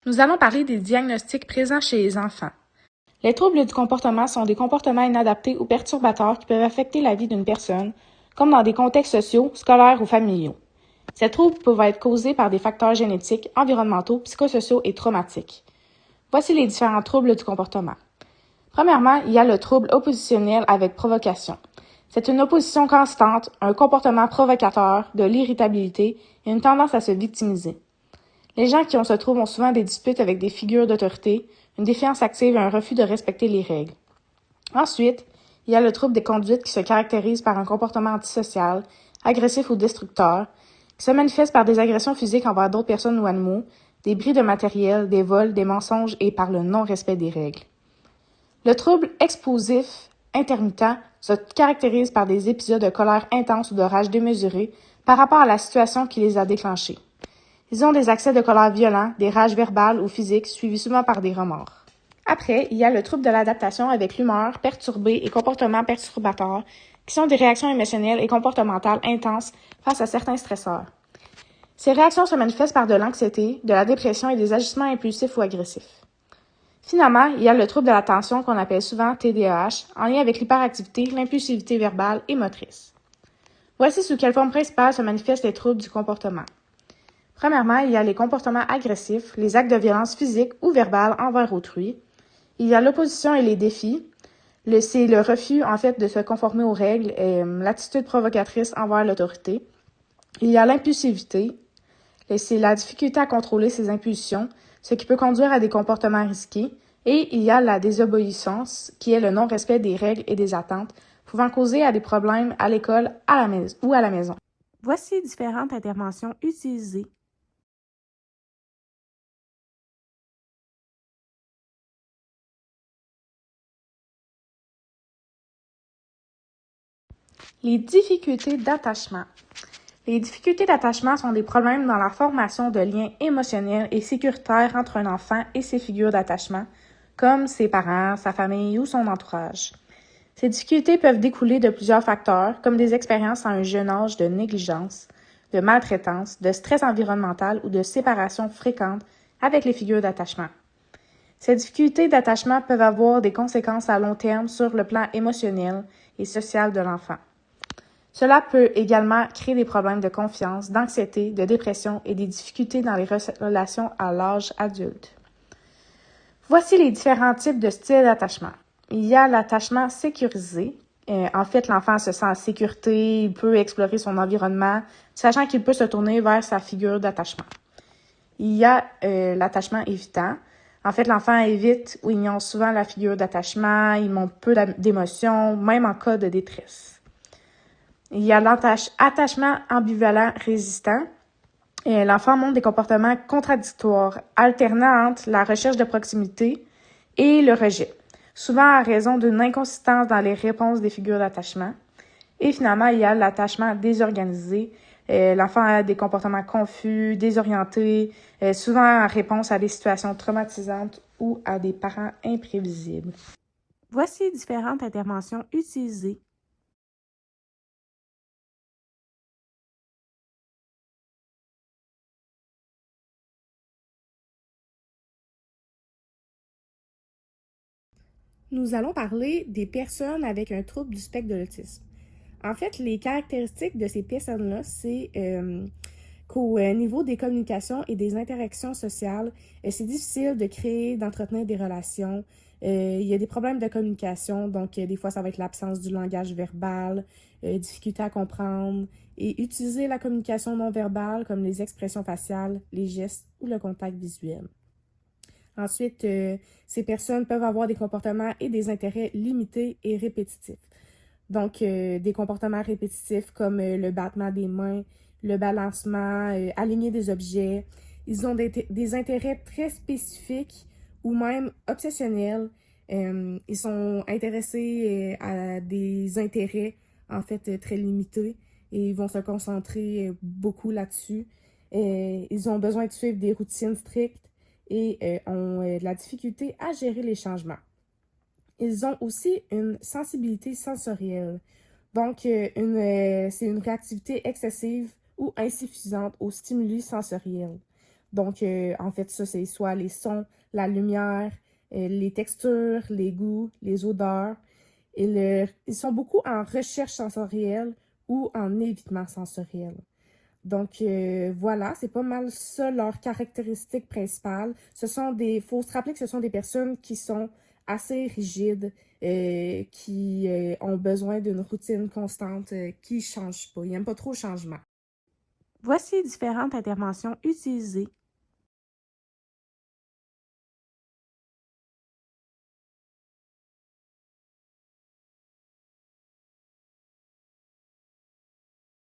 Nous allons parler des diagnostics présents chez les enfants. Les troubles du comportement sont des comportements inadaptés ou perturbateurs qui peuvent affecter la vie d'une personne, comme dans des contextes sociaux, scolaires ou familiaux. Ces troubles peuvent être causés par des facteurs génétiques, environnementaux, psychosociaux et traumatiques. Voici les différents troubles du comportement. Premièrement, il y a le trouble oppositionnel avec provocation. C'est une opposition constante, un comportement provocateur, de l'irritabilité et une tendance à se victimiser. Les gens qui ont ce trouble ont souvent des disputes avec des figures d'autorité, une défiance active et un refus de respecter les règles. Ensuite, il y a le trouble des conduites qui se caractérise par un comportement antisocial, agressif ou destructeur, qui se manifeste par des agressions physiques envers d'autres personnes ou animaux, des bris de matériel, des vols, des mensonges et par le non-respect des règles. Le trouble explosif intermittent se caractérise par des épisodes de colère intense ou de rage démesurée par rapport à la situation qui les a déclenchés. Ils ont des accès de colère violents, des rages verbales ou physiques, suivis souvent par des remords. Après, il y a le trouble de l'adaptation avec l'humeur perturbée et comportements perturbateurs, qui sont des réactions émotionnelles et comportementales intenses face à certains stresseurs. Ces réactions se manifestent par de l'anxiété, de la dépression et des agissements impulsifs ou agressifs. Finalement, il y a le trouble de l'attention qu'on appelle souvent TDAH, en lien avec l'hyperactivité, l'impulsivité verbale et motrice. Voici sous quelle forme principale se manifestent les troubles du comportement. Premièrement, il y a les comportements agressifs, les actes de violence physique ou verbale envers autrui. Il y a l'opposition et les défis. C'est le refus, de se conformer aux règles et l'attitude provocatrice envers l'autorité. Il y a l'impulsivité. C'est la difficulté à contrôler ses impulsions, ce qui peut conduire à des comportements risqués. Et il y a la désobéissance, qui est le non-respect des règles et des attentes, pouvant causer à des problèmes à l'école ou à la maison. Voici différentes interventions utilisées. Les difficultés d'attachement. Les difficultés d'attachement sont des problèmes dans la formation de liens émotionnels et sécuritaires entre un enfant et ses figures d'attachement, comme ses parents, sa famille ou son entourage. Ces difficultés peuvent découler de plusieurs facteurs, comme des expériences à un jeune âge de négligence, de maltraitance, de stress environnemental ou de séparation fréquente avec les figures d'attachement. Ces difficultés d'attachement peuvent avoir des conséquences à long terme sur le plan émotionnel et social de l'enfant. Cela peut également créer des problèmes de confiance, d'anxiété, de dépression et des difficultés dans les relations à l'âge adulte. Voici les différents types de styles d'attachement. Il y a l'attachement sécurisé. L'enfant se sent en sécurité, il peut explorer son environnement, sachant qu'il peut se tourner vers sa figure d'attachement. Il y a l'attachement évitant. L'enfant évite ou ignore souvent la figure d'attachement, il montre peu d'émotions, même en cas de détresse. Il y a l'attachement ambivalent résistant. L'enfant montre des comportements contradictoires, alternant entre la recherche de proximité et le rejet, souvent à raison d'une inconsistance dans les réponses des figures d'attachement. Et finalement, il y a l'attachement désorganisé. L'enfant a des comportements confus, désorientés, souvent en réponse à des situations traumatisantes ou à des parents imprévisibles. Voici différentes interventions utilisées. Nous allons parler des personnes avec un trouble du spectre de l'autisme. Les caractéristiques de ces personnes-là, c'est qu'au niveau des communications et des interactions sociales, c'est difficile de créer, d'entretenir des relations. Il y a des problèmes de communication, donc des fois, ça va être l'absence du langage verbal, difficulté à comprendre et utiliser la communication non verbale comme les expressions faciales, les gestes ou le contact visuel. Ensuite, ces personnes peuvent avoir des comportements et des intérêts limités et répétitifs. Donc, des comportements répétitifs comme le battement des mains, le balancement, aligner des objets. Ils ont des intérêts très spécifiques ou même obsessionnels. Ils sont intéressés à des intérêts, très limités et ils vont se concentrer beaucoup là-dessus. Ils ont besoin de suivre des routines strictes et ont de la difficulté à gérer les changements. Ils ont aussi une sensibilité sensorielle. Donc, c'est une réactivité excessive ou insuffisante aux stimuli sensoriels. Donc, en fait, ça, c'est soit les sons, la lumière, les textures, les goûts, les odeurs. Ils sont beaucoup en recherche sensorielle ou en évitement sensoriel. Donc, voilà, c'est pas mal ça leurs caractéristiques principales. Faut se rappeler que ce sont des personnes qui sont assez rigides, qui ont besoin d'une routine constante, qui ne changent pas. Ils n'aiment pas trop le changement. Voici différentes interventions utilisées